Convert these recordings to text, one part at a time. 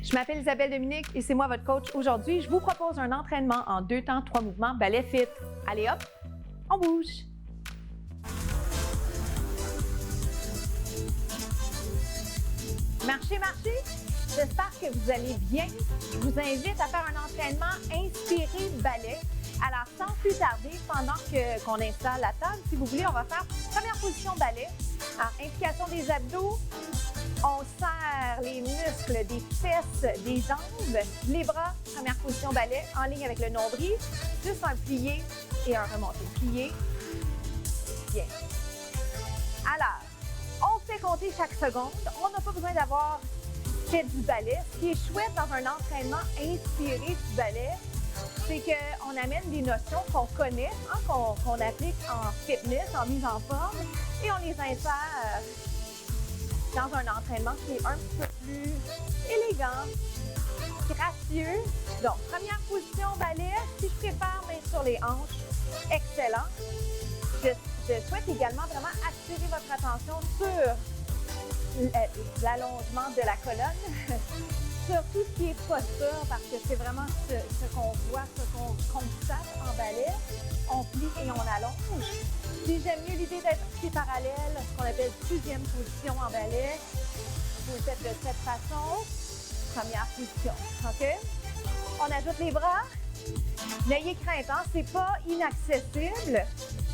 Je m'appelle Isabelle Dominique et c'est moi votre coach aujourd'hui. Je vous propose un entraînement en 2 temps, 3 mouvements, ballet fit. Allez hop, on bouge. Marchez, marchez. J'espère que vous allez bien. Je vous invite à faire un entraînement inspiré ballet. Alors, sans plus tarder, pendant qu'on installe la table, si vous voulez, on va faire première position ballet. Alors, implication des abdos. On serre les muscles des fesses, des jambes, les bras. Première position ballet, en ligne avec le nombril. Juste un plié et un remonté. Plié. Bien. Alors, on fait compter chaque seconde. On n'a pas besoin d'avoir fait du ballet. Ce qui est chouette dans un entraînement inspiré du ballet, c'est qu'on amène des notions qu'on connaît, qu'on applique en fitness, en mise en forme, et on les insère dans un entraînement qui est un petit peu plus élégant, gracieux. Donc, première position ballet. Si je prépare main sur les hanches, excellent. Je souhaite également vraiment attirer votre attention sur l'allongement de la colonne, sur tout ce qui est posture, parce que c'est vraiment ce qu'on voit, ce qu'on constate en ballet. On plie et on allonge. Si j'aime mieux l'idée d'être pied parallèle, ce qu'on appelle deuxième position en ballet, vous le faites de cette façon. Première position, OK? On ajoute les bras. N'ayez crainte, hein? C'est pas inaccessible.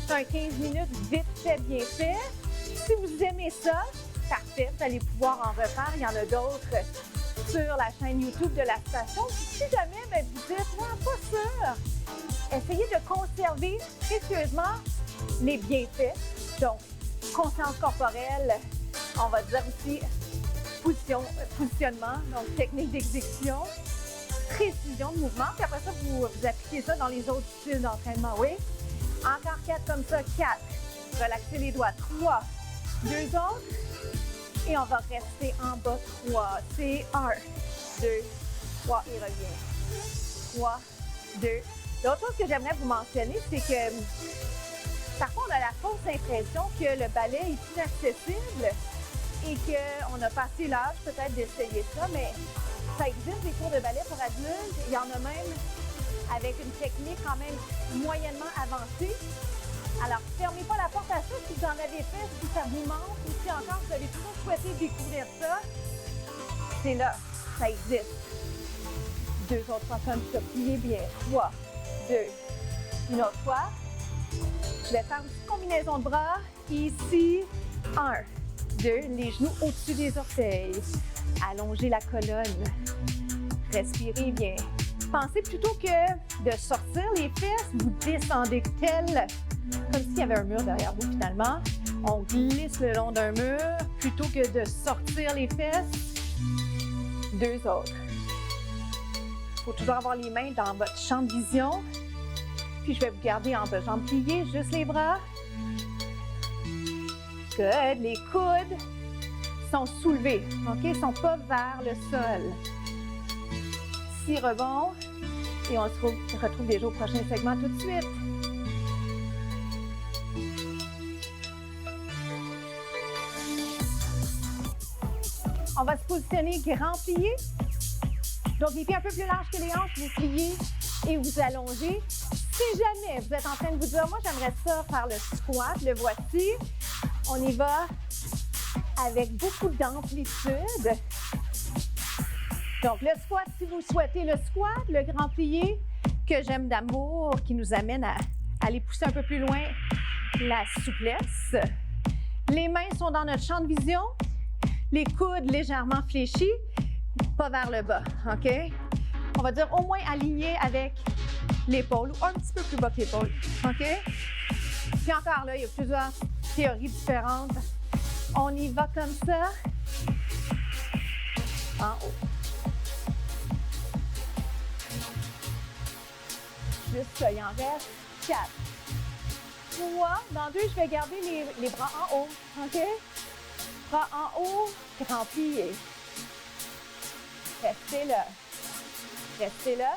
C'est un 15 minutes vite fait, bien fait. Si vous aimez ça, parfait, vous allez pouvoir en refaire. Il y en a d'autres sur la chaîne YouTube de la station. Si jamais vous dites, non, pas sûr, essayez de conserver précieusement les bienfaits. Donc, conscience corporelle, on va dire aussi positionnement, donc technique d'exécution, précision de mouvement. Puis après ça, vous appliquez ça dans les autres styles d'entraînement, oui? Encore 4 comme ça, 4. Relaxez les doigts, 3. 2 autres. Et on va rester en bas, 3. C'est 1, 2, 3 et revient. 3, 2. L'autre chose que j'aimerais vous mentionner, c'est que parfois on a la fausse impression que le ballet est inaccessible et qu'on n'a pas assez l'âge peut-être d'essayer ça, mais ça existe des cours de ballet pour adultes. Il y en a même avec une technique quand même moyennement avancée. Alors, fermez pas la porte à ça si vous en avez fait, si ça vous manque ou si encore vous avez toujours souhaité découvrir ça. C'est là, ça existe. 2 autres fois comme ça, pliez bien. 3, 2, une autre fois. Je vais faire une petite combinaison de bras. Ici, 1, 2, les genoux au-dessus des orteils. Allongez la colonne. Respirez bien. Pensez plutôt que de sortir les fesses, vous descendez comme s'il y avait un mur derrière vous finalement. On glisse le long d'un mur plutôt que de sortir les fesses. 2 autres. Il faut toujours avoir les mains dans votre champ de vision. Puis je vais vous garder en bas, jambes pliées, juste les bras. Good. Les coudes sont soulevés, OK? Ils ne sont pas vers le sol. 6 rebonds. Et on se retrouve déjà au prochain segment tout de suite. On va se positionner grand plié. Donc, les pieds un peu plus larges que les hanches, vous pliez et vous allongez. Si jamais vous êtes en train de vous dire, moi, j'aimerais ça faire le squat, le voici. On y va avec beaucoup d'amplitude. Donc, le squat, si vous souhaitez le squat, le grand plié que j'aime d'amour, qui nous amène à aller pousser un peu plus loin la souplesse. Les mains sont dans notre champ de vision. Les coudes légèrement fléchis, pas vers le bas, OK? On va dire au moins aligné avec l'épaule ou un petit peu plus bas que l'épaule, OK? Puis encore là, il y a plusieurs théories différentes. On y va comme ça, en haut. Juste ça, il en reste 4. 3, dans 2, je vais garder les bras en haut, OK? Bras en haut, grand plié. Restez là. Restez là.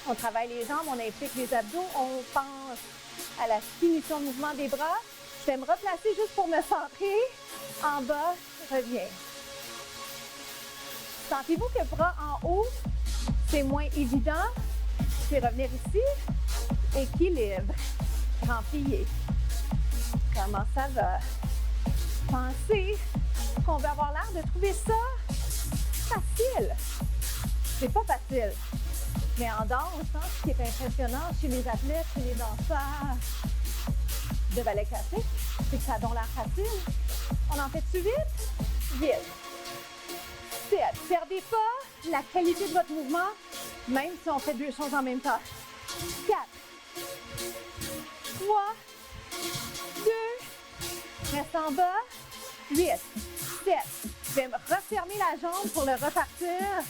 On travaille les jambes, on implique les abdos, on pense à la finition de mouvement des bras. Je vais me replacer juste pour me centrer. En bas, reviens. Sentez-vous que bras en haut, c'est moins évident. C'est revenir ici. Équilibre. Grand plié. Comment ça va? Pensez qu'on va avoir l'air de trouver ça facile. C'est pas facile. Mais en danse, hein, ce qui est impressionnant chez les athlètes, chez les danseurs de ballet classique, c'est que ça donne l'air facile. On en fait-tu vite? Vite. 7. Perdez pas la qualité de votre mouvement, même si on fait deux choses en même temps. 4. 3. 2. Reste en bas. 8. 7. Je vais me refermer la jambe pour le repartir.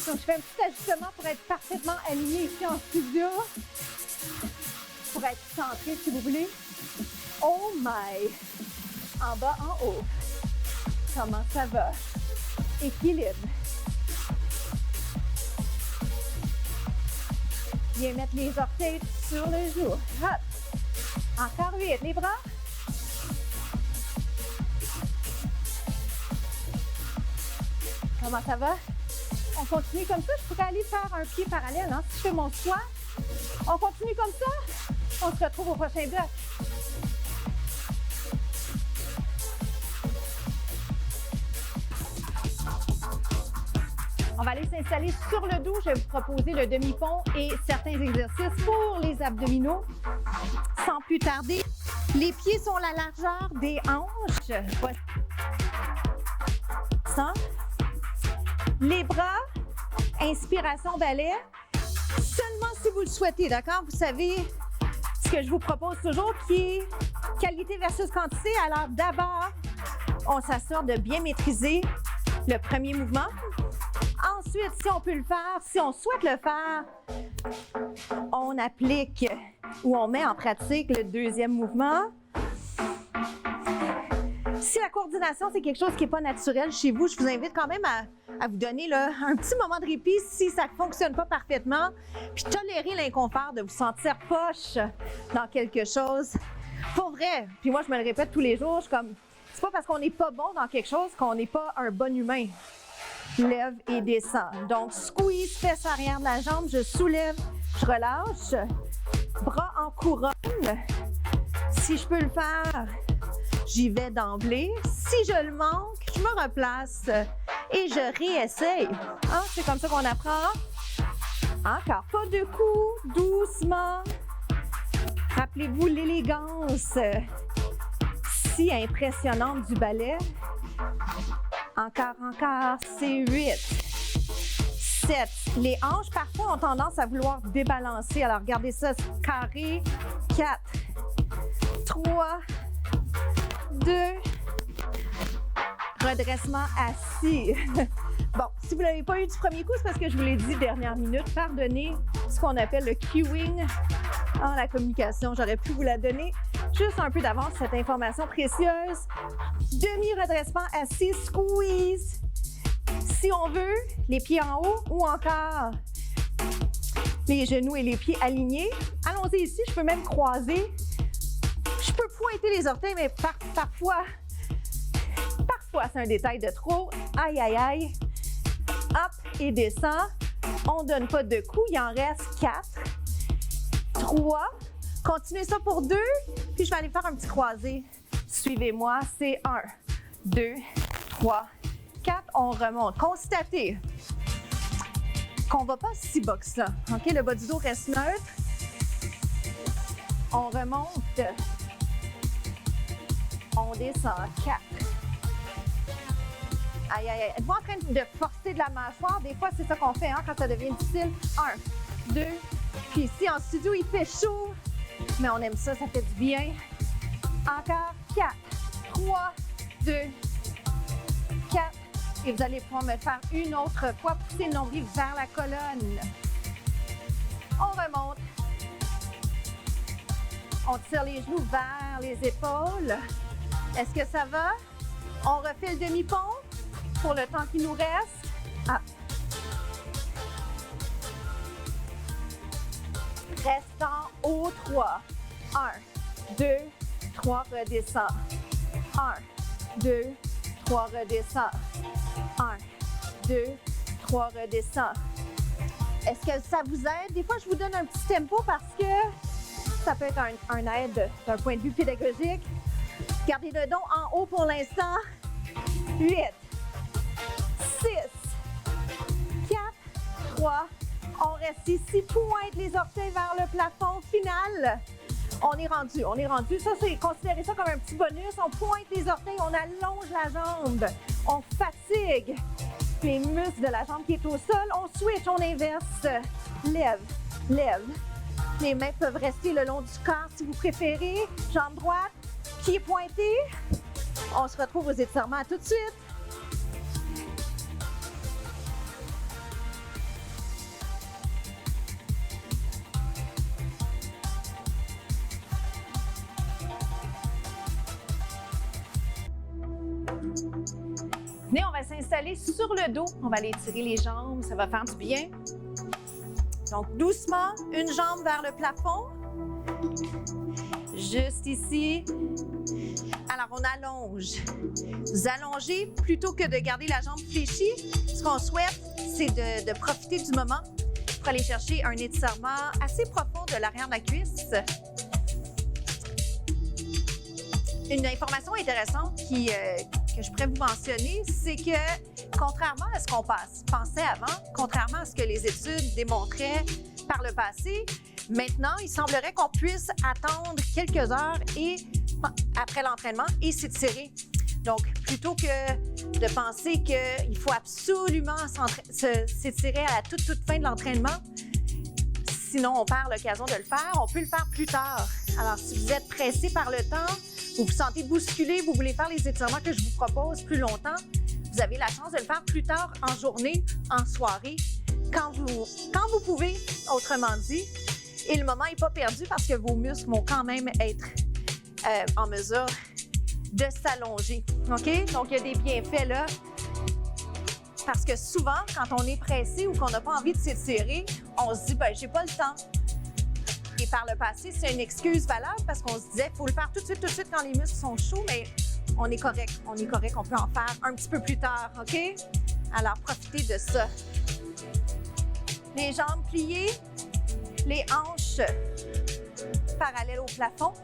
Donc, je fais un petit ajustement pour être parfaitement aligné ici en studio. Pour être centré, si vous voulez. Oh my! En bas, en haut. Comment ça va? Équilibre. Viens mettre les orteils sur le genou. Hop! Encore 8. Les bras. Comment ça va? On continue comme ça. Je pourrais aller faire un pied parallèle. Hein? Si je fais mon squat, on continue comme ça. On se retrouve au prochain bloc. On va aller s'installer sur le dos. Je vais vous proposer le demi-pont et certains exercices pour les abdominaux. Sans plus tarder, les pieds sont la largeur des hanches. Ça. Les bras, inspiration balai, seulement si vous le souhaitez, d'accord? Vous savez ce que je vous propose toujours qui est qualité versus quantité. Alors d'abord, on s'assure de bien maîtriser le premier mouvement. Ensuite, si on peut le faire, si on souhaite le faire, on applique ou on met en pratique le deuxième mouvement. Si la coordination, c'est quelque chose qui n'est pas naturel chez vous, je vous invite quand même à vous donner là, un petit moment de répit si ça ne fonctionne pas parfaitement. Puis tolérer l'inconfort de vous sentir poche dans quelque chose. Pour vrai, puis moi je me le répète tous les jours, je suis comme, c'est pas parce qu'on n'est pas bon dans quelque chose qu'on n'est pas un bon humain. Lève et descend. Donc squeeze, fesse arrière de la jambe, je soulève, je relâche. Bras en couronne. Si je peux le faire, j'y vais d'emblée. Si je le manque, je me replace et je réessaye. Hein? C'est comme ça qu'on apprend. Encore pas de coups, doucement. Rappelez-vous l'élégance si impressionnante du ballet. Encore, c'est 8. 7. Les hanches, parfois, ont tendance à vouloir débalancer. Alors, regardez ça, carré. 4. 3. 2. Redressement assis. Bon, si vous ne l'avez pas eu du premier coup, c'est parce que je vous l'ai dit dernière minute. Pardonnez ce qu'on appelle le cueing en la communication. J'aurais pu vous la donner juste un peu d'avance, cette information précieuse. Demi-redressement assis, squeeze. Si on veut, les pieds en haut ou encore les genoux et les pieds alignés. Allons-y ici, je peux même croiser. Je peux pointer les orteils, mais parfois, c'est un détail de trop. Aïe, aïe, aïe. Hop et descend. On ne donne pas de coups, il en reste 4. 3. Continuez ça pour 2. Puis je vais aller faire un petit croisé. Suivez-moi, c'est 1, 2, 3, 4. On remonte. Constatez qu'on ne va pas si bas que ça. OK? Le bas du dos reste neutre. On remonte. On descend. 4. Aïe, aïe, aïe. Êtes-vous en train de forcer de la mâchoire? Des fois, c'est ça qu'on fait hein, quand ça devient difficile. 1, 2. Puis ici, en studio, il fait chaud. Mais on aime ça, ça fait du bien. Encore 4, 3, 2, 4. Et vous allez pouvoir me le faire une autre fois. Poussez le nombril vers la colonne. On remonte. On tire les genoux vers les épaules. Est-ce que ça va? On refait le demi-pont pour le temps qui nous reste. Ah. Reste en haut, 3. 1, 2, 3, redescend. 1, 2, 3, redescend. 1, 2, 3, redescends. Est-ce que ça vous aide? Des fois, je vous donne un petit tempo parce que ça peut être un aide d'un point de vue pédagogique. Gardez le dos en haut pour l'instant. 8, 6, 4, 3. On reste ici, pointe les orteils vers le plafond final. On est rendu. Ça, c'est considérez ça comme un petit bonus. On pointe les orteils, on allonge la jambe. On fatigue les muscles de la jambe qui est au sol. On switch, on inverse. Lève, lève. Les mains peuvent rester le long du corps si vous préférez. Jambe droite, pied pointé. On se retrouve aux étirements tout de suite. Venez, on va s'installer sur le dos. On va aller étirer les jambes, ça va faire du bien. Donc, doucement, une jambe vers le plafond. Juste ici. Alors, on allonge. Vous allongez plutôt que de garder la jambe fléchie. Ce qu'on souhaite, c'est de profiter du moment pour aller chercher un étirement assez profond de l'arrière de la cuisse. Une information intéressante que je pourrais vous mentionner, c'est que contrairement à ce qu'on pensait avant, contrairement à ce que les études démontraient par le passé, maintenant, il semblerait qu'on puisse attendre quelques heures après l'entraînement et s'étirer. Donc, plutôt que de penser qu'il faut absolument s'étirer à la toute fin de l'entraînement, sinon on perd l'occasion de le faire, on peut le faire plus tard. Alors, si vous êtes pressé par le temps, vous vous sentez bousculé, vous voulez faire les étirements que je vous propose plus longtemps, vous avez la chance de le faire plus tard en journée, en soirée, quand vous pouvez, autrement dit. Et le moment n'est pas perdu parce que vos muscles vont quand même être en mesure de s'allonger. OK? Donc, il y a des bienfaits là. Parce que souvent, quand on est pressé ou qu'on n'a pas envie de s'étirer, on se dit, ben j'ai pas le temps. Et par le passé, c'est une excuse valable parce qu'on se disait, il faut le faire tout de suite quand les muscles sont chauds, mais on est correct, on peut en faire un petit peu plus tard, OK? Alors, profitez de ça. Les jambes pliées, les hanches parallèles au plafond.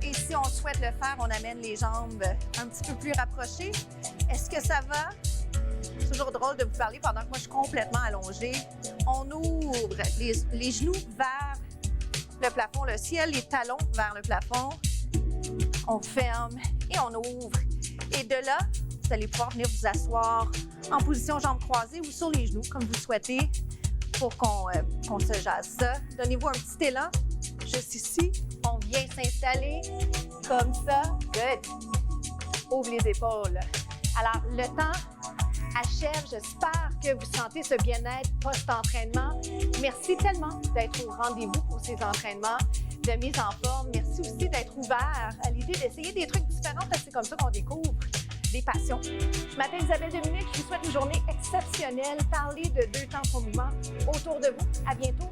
Et si on souhaite le faire, on amène les jambes un petit peu plus rapprochées. Est-ce que ça va? C'est toujours drôle de vous parler pendant que moi je suis complètement allongée. On ouvre les genoux vers le plafond, le ciel, les talons vers le plafond. On ferme et on ouvre. Et de là, vous allez pouvoir venir vous asseoir en position jambes croisées ou sur les genoux, comme vous souhaitez, pour qu'on se jase ça. Donnez-vous un petit élan, juste ici. On vient s'installer comme ça. Good. Ouvre les épaules. Alors, le temps achève. J'espère que vous sentez ce bien-être post-entraînement. Merci tellement d'être au rendez-vous pour ces entraînements de mise en forme. Merci aussi d'être ouvert à l'idée d'essayer des trucs différents parce que c'est comme ça qu'on découvre des passions. Je m'appelle Isabelle Dominique. Je vous souhaite une journée exceptionnelle. Parlez de 2 temps pour mouvement autour de vous. À bientôt.